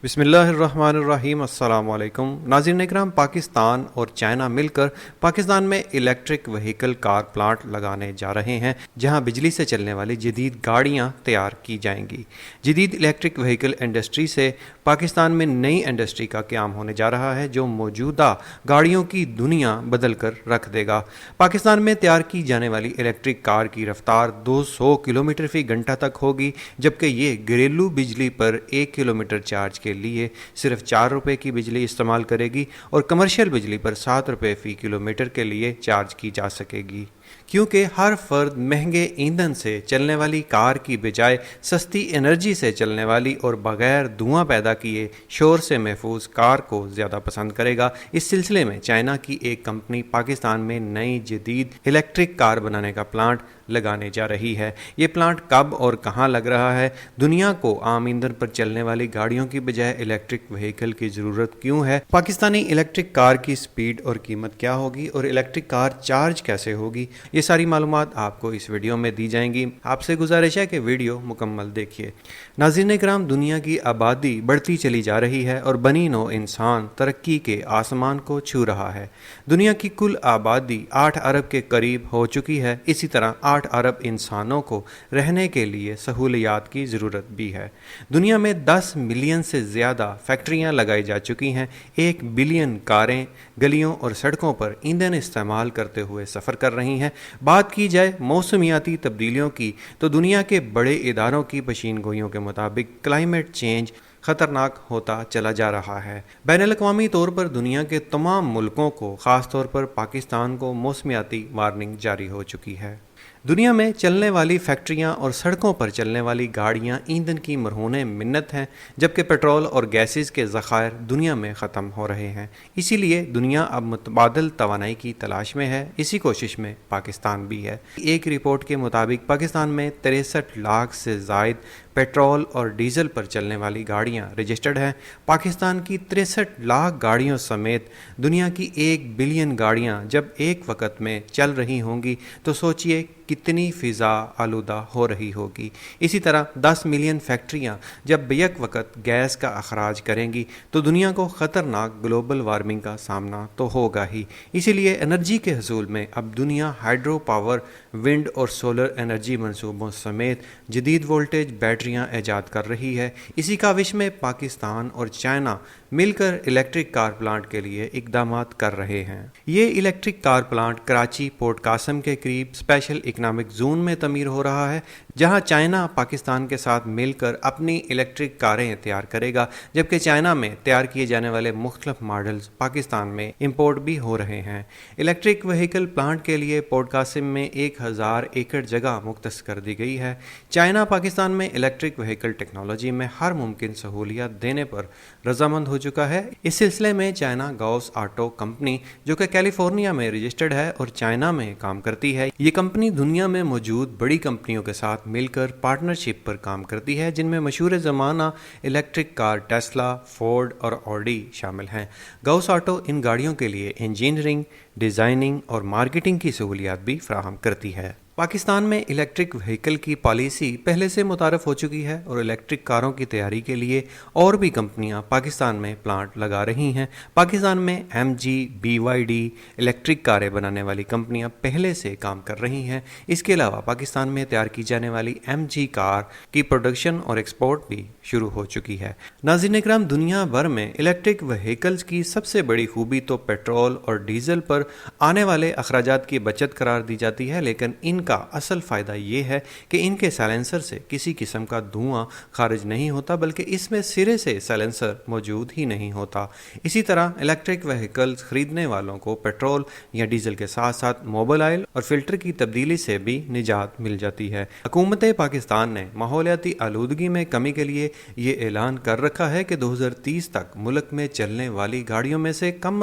بسم اللہ الرحمن الرحیم۔ السلام علیکم ناظرین اکرام، پاکستان اور چائنا مل کر پاکستان میں الیکٹرک وہیکل کار پلانٹ لگانے جا رہے ہیں، جہاں بجلی سے چلنے والی جدید گاڑیاں تیار کی جائیں گی۔ جدید الیکٹرک وہیکل انڈسٹری سے پاکستان میں نئی انڈسٹری کا قیام ہونے جا رہا ہے، جو موجودہ گاڑیوں کی دنیا بدل کر رکھ دے گا۔ پاکستان میں تیار کی جانے والی الیکٹرک کار کی رفتار 200 کلومیٹر فی گھنٹہ تک ہوگی، جبکہ یہ گھریلو بجلی پر 1 کلومیٹر چارج کے لیے صرف 4 روپے کی بجلی استعمال کرے گی اور کمرشل بجلی پر 7 روپے فی کلومیٹر کے لیے چارج کی جا سکے گی۔ کیونکہ ہر فرد مہنگے ایندھن سے چلنے والی کار کی بجائے سستی انرجی سے چلنے والی اور بغیر دھواں پیدا کیے شور سے محفوظ کار کو زیادہ پسند کرے گا، اس سلسلے میں چائنا کی ایک کمپنی پاکستان میں نئی جدید الیکٹرک کار بنانے کا پلانٹ لگانے جا رہی ہے۔ یہ پلانٹ کب اور کہاں لگ رہا ہے؟ دنیا کو عام ایندھن پر چلنے والی گاڑیوں کی بجائے الیکٹرک وہیکل کی ضرورت کیوں ہے؟ پاکستانی الیکٹرک کار کی سپیڈ اور قیمت کیا ہوگی اور الیکٹرک کار چارج کیسے ہوگی؟ یہ ساری معلومات آپ کو اس ویڈیو میں دی جائیں گی۔ آپ سے گزارش ہے کہ ویڈیو مکمل دیکھیے۔ ناظرین اکرام، دنیا کی آبادی بڑھتی چلی جا رہی ہے اور بنی نوع انسان ترقی کے آسمان کو چھو رہا ہے۔ دنیا کی کل آبادی 8 ارب کے قریب ہو چکی ہے۔ اسی طرح 8 ارب انسانوں کو رہنے کے لیے سہولیات کی ضرورت بھی ہے۔ دنیا میں 10 ملین سے زیادہ فیکٹریاں لگائی جا چکی ہیں۔ 1 بلین کاریں گلیوں اور سڑکوں پر ایندھن استعمال کرتے ہوئے سفر کر رہی ہیں۔ بات کی جائے موسمیاتی تبدیلیوں کی تو دنیا کے بڑے اداروں کی پیشین گوئیوں کے مطابق کلائمیٹ چینج خطرناک ہوتا چلا جا رہا ہے۔ بین الاقوامی طور پر دنیا کے تمام ملکوں کو، خاص طور پر پاکستان کو موسمیاتی وارننگ جاری ہو چکی ہے۔ دنیا میں چلنے والی فیکٹریاں اور سڑکوں پر چلنے والی گاڑیاں ایندھن کی مرہون منت ہیں، جبکہ پیٹرول اور گیسز کے ذخائر دنیا میں ختم ہو رہے ہیں۔ اسی لیے دنیا اب متبادل توانائی کی تلاش میں ہے۔ اسی کوشش میں پاکستان بھی ہے۔ ایک رپورٹ کے مطابق پاکستان میں 63 لاکھ سے زائد پیٹرول اور ڈیزل پر چلنے والی گاڑیاں رجسٹرڈ ہیں۔ پاکستان کی 63 لاکھ گاڑیوں سمیت دنیا کی 1 بلین گاڑیاں جب ایک وقت میں چل رہی ہوں گی تو سوچئے کتنی فضا آلودہ ہو رہی ہوگی۔ اسی طرح 10 ملین فیکٹریاں جب بیک وقت گیس کا اخراج کریں گی تو دنیا کو خطرناک گلوبل وارمنگ کا سامنا تو ہوگا ہی۔ اسی لیے انرجی کے حصول میں اب دنیا ہائیڈرو پاور، ونڈ اور سولر انرجی منصوبوں سمیت جدید وولٹیج بیٹریاں ایجاد کر رہی ہے۔ اسی کاوش میں پاکستان اور چائنا مل کر الیکٹرک کار پلانٹ کے لیے اقدامات کر رہے ہیں۔ یہ electric car plant Karachi Port Qasim کے قریب اسپیشل اکنامک زون میں تعمیر ہو رہا ہے، جہاں چائنا پاکستان کے ساتھ مل کر اپنی الیکٹرک کاریں تیار کرے گا، جبکہ چائنا میں تیار کیے جانے والے مختلف ماڈلز پاکستان میں امپورٹ بھی ہو رہے ہیں۔ الیکٹرک وہیکل پلانٹ کے لیے پورٹ قاسم میں 1000 ایکڑ جگہ مختص کر دی گئی ہے۔ چائنا پاکستان میں الیکٹرک وہیکل ٹیکنالوجی میں ہر ممکن سہولیات دینے پر رضامند ہو چکا ہے۔ اس سلسلے میں چائنا گاؤس آٹو کمپنی، جو کہ کیلیفورنیا میں رجسٹرڈ ہے اور چائنا میں کام کرتی ہے، یہ کمپنی دنیا میں موجود بڑی کمپنیوں کے ساتھ مل کر پارٹنرشپ پر کام کرتی ہے، جن میں مشہور زمانہ الیکٹرک کار ٹیسلا، فورڈ اور آڈی شامل ہیں۔ گاؤس آٹو ان گاڑیوں کے لیے انجینئرنگ، ڈیزائننگ اور مارکیٹنگ کی سہولیات بھی فراہم کرتی ہے۔ پاکستان میں الیکٹرک وہیکل کی پالیسی پہلے سے متعارف ہو چکی ہے اور الیکٹرک کاروں کی تیاری کے لیے اور بھی کمپنیاں پاکستان میں پلانٹ لگا رہی ہیں۔ پاکستان میں MG، BYD الیکٹرک کاریں بنانے والی کمپنیاں پہلے سے کام کر رہی ہیں۔ اس کے علاوہ پاکستان میں تیار کی جانے والی MG کار کی پروڈکشن اور ایکسپورٹ بھی شروع ہو چکی ہے۔ ناظرین اکرام، دنیا بھر میں الیکٹرک وہیکلز کی سب سے بڑی خوبی تو پیٹرول اور ڈیزل پر آنے والے اخراجات کی بچت قرار دی جاتی ہے، لیکن ان کا اصل فائدہ یہ ہے کہ ان کے سائلنسر سے کسی قسم کا دھواں خارج نہیں ہوتا، بلکہ اس میں سرے سے سائلنسر موجود ہی نہیں ہوتا۔ اسی طرح الیکٹرک وہیکلز خریدنے والوں کو پیٹرول یا ڈیزل کے ساتھ ساتھ موبل آئل اور فلٹر کی تبدیلی سے بھی نجات مل جاتی ہے۔ حکومت پاکستان نے ماحولیاتی آلودگی میں کمی کے لیے یہ اعلان کر رکھا ہے کہ 2030 تک ملک میں چلنے والی گاڑیوں میں سے کم